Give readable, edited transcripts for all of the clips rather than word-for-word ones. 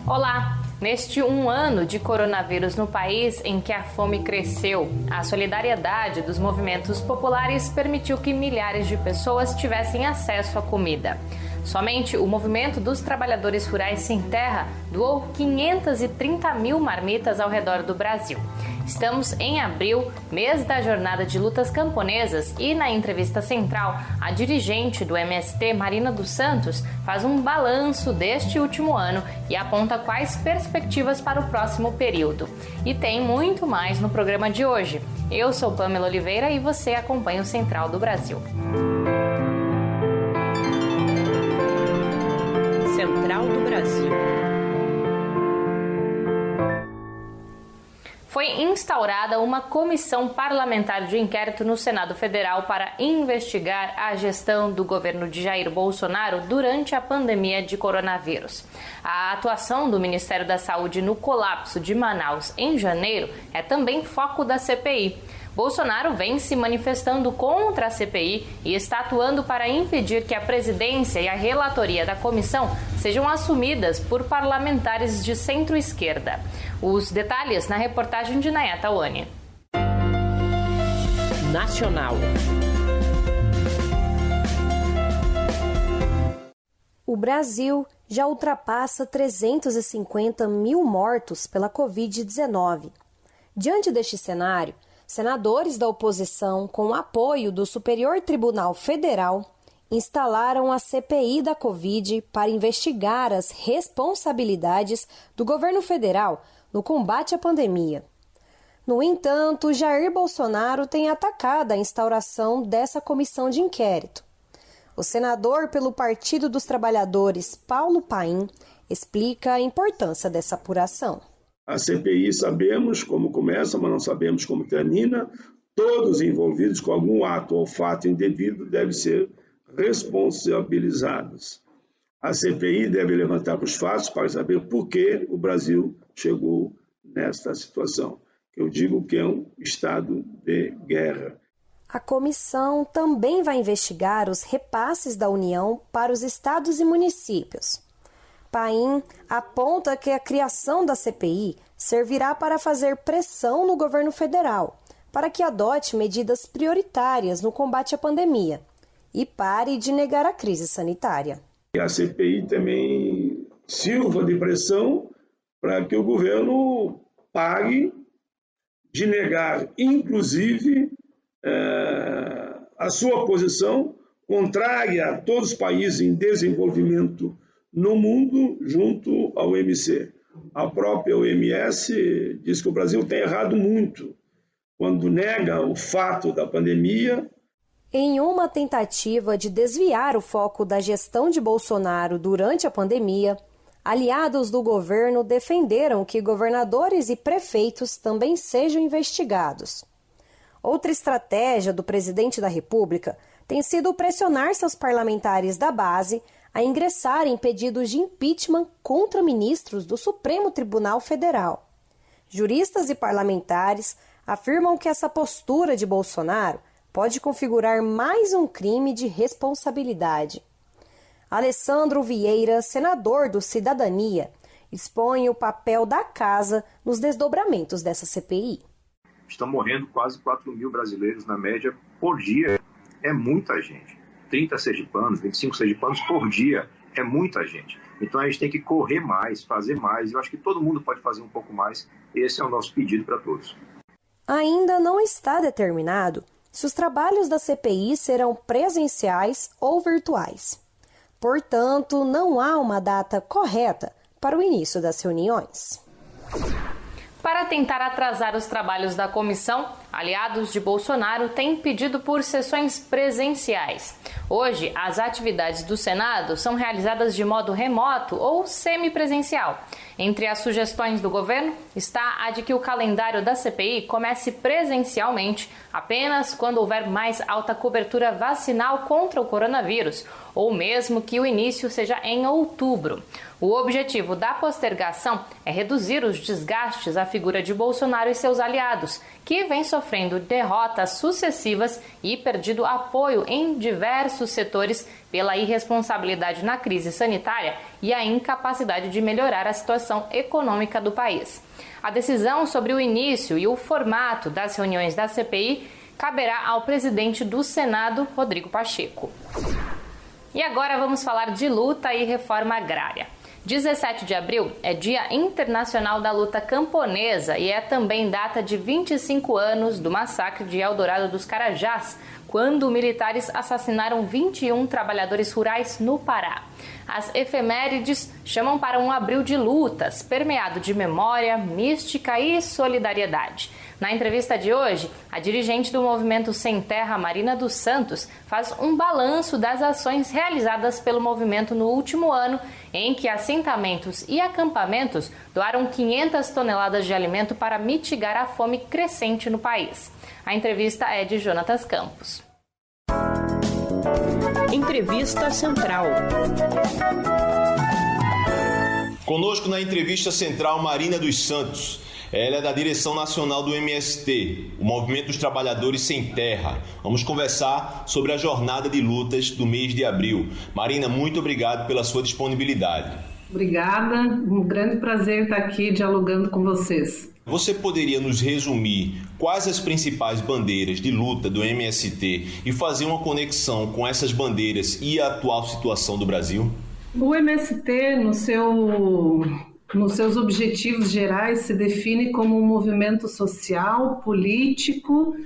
Olá! Neste ano de coronavírus no país em que a fome cresceu, a solidariedade dos movimentos populares permitiu que milhares de pessoas tivessem acesso à comida. Somente o Movimento dos Trabalhadores Rurais Sem Terra doou 530 mil marmitas ao redor do Brasil. Estamos em abril, mês da Jornada de Lutas Camponesas, e na entrevista central, a dirigente do MST, Marina dos Santos, faz um balanço deste último ano e aponta quais perspectivas para o próximo período. E tem muito mais no programa de hoje. Eu sou Pamela Oliveira e você acompanha o Central do Brasil. Central do Brasil. Foi instaurada uma comissão parlamentar de inquérito no Senado Federal para investigar a gestão do governo de Jair Bolsonaro durante a pandemia de coronavírus. A atuação do Ministério da Saúde no colapso de Manaus em janeiro é também foco da CPI. Bolsonaro vem se manifestando contra a CPI e está atuando para impedir que a presidência e a relatoria da comissão sejam assumidas por parlamentares de centro-esquerda. Os detalhes na reportagem de Nayata Wani. Nacional. O Brasil já ultrapassa 350 mil mortos pela Covid-19. Diante deste cenário, senadores da oposição, com o apoio do Superior Tribunal Federal, instalaram a CPI da Covid para investigar as responsabilidades do governo federal no combate à pandemia. No entanto, Jair Bolsonaro tem atacado a instauração dessa comissão de inquérito. O senador pelo Partido dos Trabalhadores, Paulo Paim, explica a importância dessa apuração. A CPI sabemos como começa, mas não sabemos como termina. Todos envolvidos com algum ato ou fato indevido devem ser responsabilizados. A CPI deve levantar os fatos para saber por que o Brasil chegou nesta situação, que eu digo que é um estado de guerra. A comissão também vai investigar os repasses da União para os estados e municípios. Paim aponta que a criação da CPI servirá para fazer pressão no governo federal, para que adote medidas prioritárias no combate à pandemia e pare de negar a crise sanitária. A CPI também sirva de pressão para que o governo pare de negar, inclusive, a sua posição contrária a todos os países em desenvolvimento no mundo junto ao OMC. A própria OMS diz que o Brasil tem errado muito quando nega o fato da pandemia. Em uma tentativa de desviar o foco da gestão de Bolsonaro durante a pandemia, aliados do governo defenderam que governadores e prefeitos também sejam investigados. Outra estratégia do presidente da República tem sido pressionar seus parlamentares da base a ingressarem pedidos de impeachment contra ministros do Supremo Tribunal Federal. Juristas e parlamentares afirmam que essa postura de Bolsonaro pode configurar mais um crime de responsabilidade. Alessandro Vieira, senador do Cidadania, expõe o papel da casa nos desdobramentos dessa CPI. Estão morrendo quase 4 mil brasileiros na média por dia. É muita gente. 30 sergipanos, 25 sergipanos por dia, é muita gente. Então a gente tem que correr mais, fazer mais. Eu acho que todo mundo pode fazer um pouco mais. Esse é o nosso pedido para todos. Ainda não está determinado se os trabalhos da CPI serão presenciais ou virtuais. Portanto, não há uma data correta para o início das reuniões. Para tentar atrasar os trabalhos da comissão, aliados de Bolsonaro têm pedido por sessões presenciais. Hoje, as atividades do Senado são realizadas de modo remoto ou semipresencial. Entre as sugestões do governo está a de que o calendário da CPI comece presencialmente apenas quando houver mais alta cobertura vacinal contra o coronavírus, ou mesmo que o início seja em outubro. O objetivo da postergação é reduzir os desgastes à figura de Bolsonaro e seus aliados, que vem sofrendo derrotas sucessivas e perdido apoio em diversos setores pela irresponsabilidade na crise sanitária e a incapacidade de melhorar a situação econômica do país. A decisão sobre o início e o formato das reuniões da CPI caberá ao presidente do Senado, Rodrigo Pacheco. E agora vamos falar de luta e reforma agrária. 17 de abril é Dia Internacional da Luta Camponesa e é também data de 25 anos do massacre de Eldorado dos Carajás, quando militares assassinaram 21 trabalhadores rurais no Pará. As efemérides chamam para um abril de lutas, permeado de memória, mística e solidariedade. Na entrevista de hoje, a dirigente do Movimento Sem Terra, Marina dos Santos, faz um balanço das ações realizadas pelo movimento no último ano, em que assentamentos e acampamentos doaram 500 toneladas de alimento para mitigar a fome crescente no país. A entrevista é de Jonatas Campos. Entrevista Central. Conosco na entrevista central, Marina dos Santos. Ela é da direção nacional do MST, o Movimento dos Trabalhadores Sem Terra. Vamos conversar sobre a jornada de lutas do mês de abril. Marina, muito obrigado pela sua disponibilidade. Obrigada, um grande prazer estar aqui dialogando com vocês. Você poderia nos resumir quais as principais bandeiras de luta do MST e fazer uma conexão com essas bandeiras e a atual situação do Brasil? O MST, nos seus objetivos gerais, se define como um movimento social, político,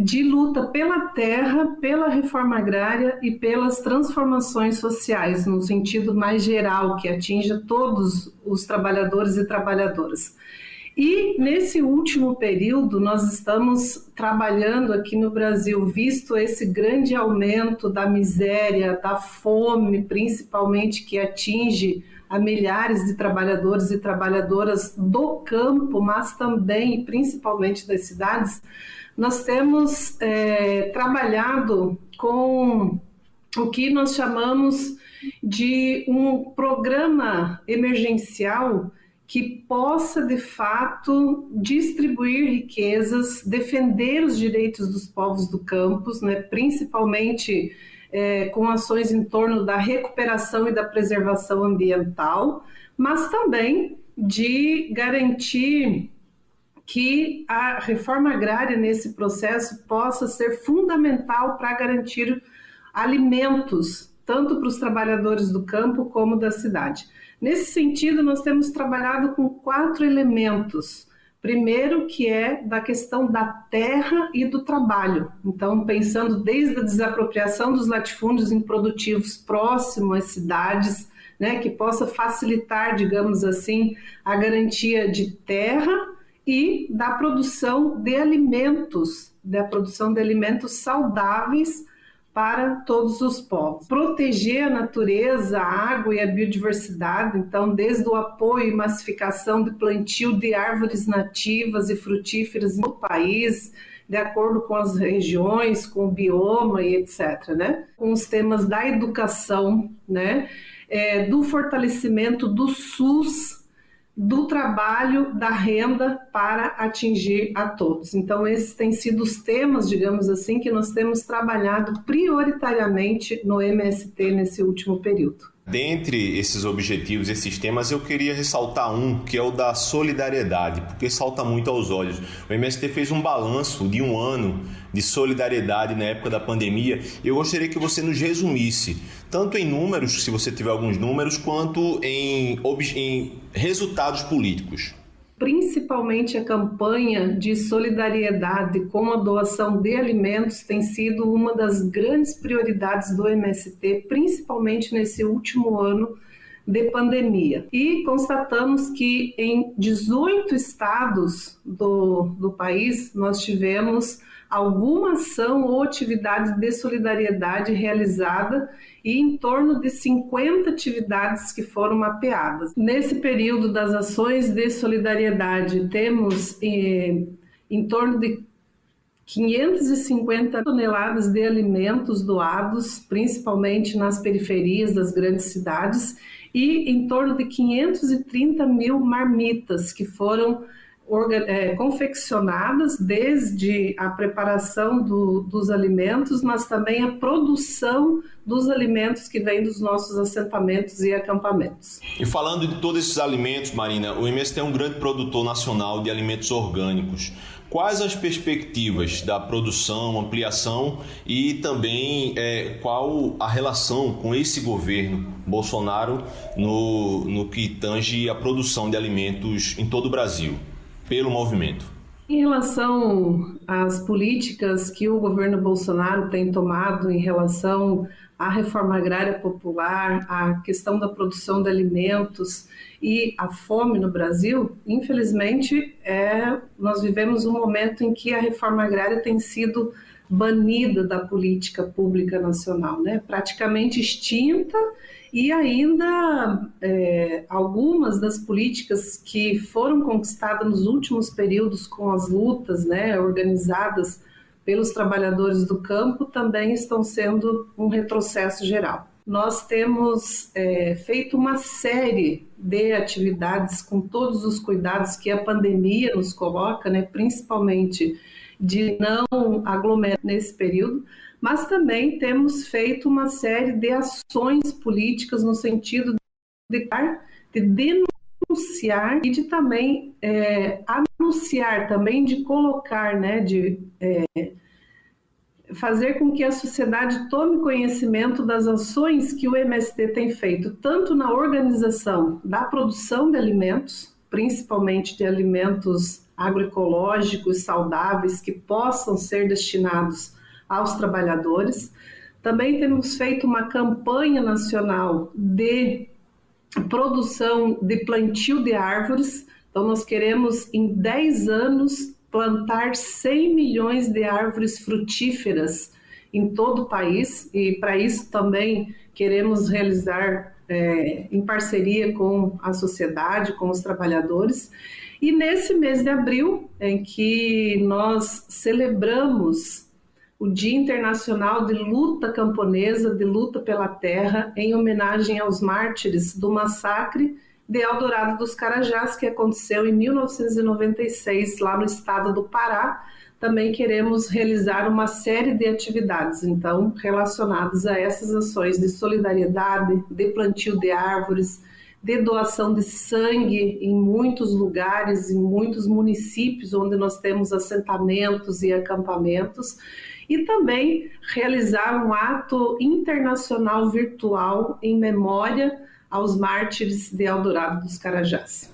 de luta pela terra, pela reforma agrária e pelas transformações sociais, no sentido mais geral, que atinja todos os trabalhadores e trabalhadoras. E nesse último período nós estamos trabalhando aqui no Brasil, visto esse grande aumento da miséria, da fome, principalmente, que atinge a milhares de trabalhadores e trabalhadoras do campo, mas também e principalmente das cidades. Nós temos trabalhado com o que nós chamamos de um programa emergencial que possa, de fato, distribuir riquezas, defender os direitos dos povos do campo, né, principalmente com ações em torno da recuperação e da preservação ambiental, mas também de garantir que a reforma agrária nesse processo possa ser fundamental para garantir alimentos, tanto para os trabalhadores do campo como da cidade. Nesse sentido, nós temos trabalhado com 4 elementos. Primeiro, que é da questão da terra e do trabalho. Então, pensando desde a desapropriação dos latifúndios improdutivos próximos às cidades, né, que possa facilitar, digamos assim, a garantia de terra e da produção de alimentos saudáveis para todos os povos. Proteger a natureza, a água e a biodiversidade, então, desde o apoio e massificação de plantio de árvores nativas e frutíferas no país, de acordo com as regiões, com o bioma e etc., né? Com os temas da educação, né? Do fortalecimento do SUS, do trabalho, da renda para atingir a todos. Então, esses têm sido os temas, digamos assim, que nós temos trabalhado prioritariamente no MST nesse último período. Dentre esses objetivos, esses temas, eu queria ressaltar um, que é o da solidariedade, porque salta muito aos olhos. O MST fez um balanço de um ano de solidariedade na época da pandemia. Eu gostaria que você nos resumisse, tanto em números, se você tiver alguns números, quanto em resultados políticos. Principalmente a campanha de solidariedade com a doação de alimentos tem sido uma das grandes prioridades do MST, principalmente nesse último ano de pandemia. E constatamos que em 18 estados do país nós tivemos alguma ação ou atividade de solidariedade realizada e em torno de 50 atividades que foram mapeadas. Nesse período das ações de solidariedade, temos em torno de 550 toneladas de alimentos doados, principalmente nas periferias das grandes cidades, e em torno de 530 mil marmitas que foram confeccionadas, desde a preparação dos alimentos, mas também a produção dos alimentos que vêm dos nossos assentamentos e acampamentos. E falando de todos esses alimentos, Marina, o MST é um grande produtor nacional de alimentos orgânicos. Quais as perspectivas da produção, ampliação e também qual a relação com esse governo Bolsonaro no que tange a produção de alimentos em todo o Brasil, pelo movimento? Em relação às políticas que o governo Bolsonaro tem tomado em relação à reforma agrária popular, à questão da produção de alimentos e a fome no Brasil, infelizmente, nós vivemos um momento em que a reforma agrária tem sido banida da política pública nacional, né? Praticamente extinta, e ainda algumas das políticas que foram conquistadas nos últimos períodos com as lutas, né, organizadas pelos trabalhadores do campo, também estão sendo um retrocesso geral. Nós temos feito uma série de atividades com todos os cuidados que a pandemia nos coloca, né, principalmente de não aglomerar nesse período, mas também temos feito uma série de ações políticas no sentido de denunciar e de também anunciar, também de colocar, né, de fazer com que a sociedade tome conhecimento das ações que o MST tem feito, tanto na organização da produção de alimentos, principalmente de alimentos agroecológicos, saudáveis, que possam ser destinados aos trabalhadores. Também temos feito uma campanha nacional de produção de plantio de árvores. Então, nós queremos, em 10 anos, plantar 100 milhões de árvores frutíferas em todo o país, e para isso também queremos realizar em parceria com a sociedade, com os trabalhadores. E nesse mês de abril, em que nós celebramos o Dia Internacional de Luta Camponesa, de Luta pela Terra, em homenagem aos mártires do massacre de Eldorado dos Carajás, que aconteceu em 1996, lá no estado do Pará. Também queremos realizar uma série de atividades, então, relacionadas a essas ações de solidariedade, de plantio de árvores, de doação de sangue em muitos lugares, em muitos municípios onde nós temos assentamentos e acampamentos, e também realizar um ato internacional virtual em memória aos mártires de Eldorado dos Carajás.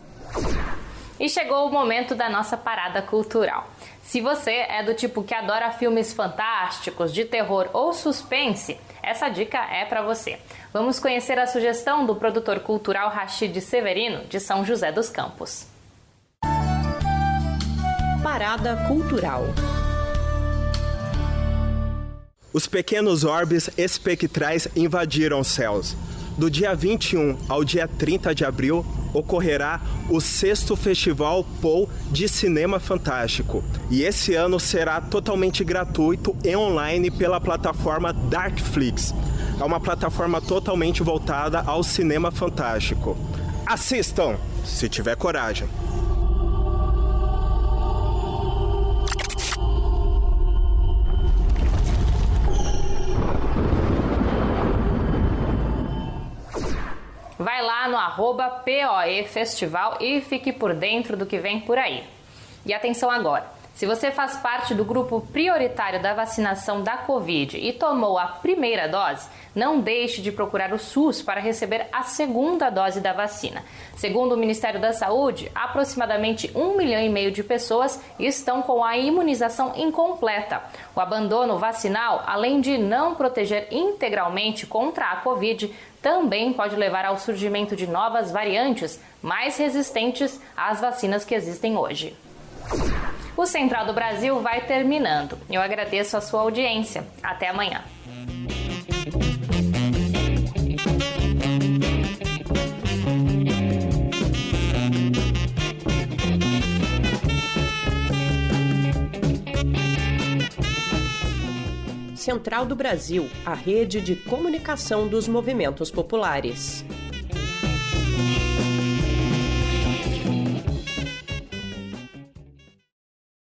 E chegou o momento da nossa parada cultural. Se você é do tipo que adora filmes fantásticos, de terror ou suspense, essa dica é para você. Vamos conhecer a sugestão do produtor cultural Rachid Severino, de São José dos Campos. Parada cultural. Os pequenos orbes espectrais invadiram os céus. Do dia 21 ao dia 30 de abril, ocorrerá o 6º Festival Paul de Cinema Fantástico. E esse ano será totalmente gratuito e online pela plataforma Darkflix. É uma plataforma totalmente voltada ao cinema fantástico. Assistam, se tiver coragem. Vai lá no @POE Festival e fique por dentro do que vem por aí. E atenção agora, se você faz parte do grupo prioritário da vacinação da Covid e tomou a primeira dose, não deixe de procurar o SUS para receber a segunda dose da vacina. Segundo o Ministério da Saúde, aproximadamente 1,5 milhão de pessoas estão com a imunização incompleta. O abandono vacinal, além de não proteger integralmente contra a Covid, também pode levar ao surgimento de novas variantes mais resistentes às vacinas que existem hoje. O Central do Brasil vai terminando. Eu agradeço a sua audiência. Até amanhã. Central do Brasil, a rede de comunicação dos movimentos populares.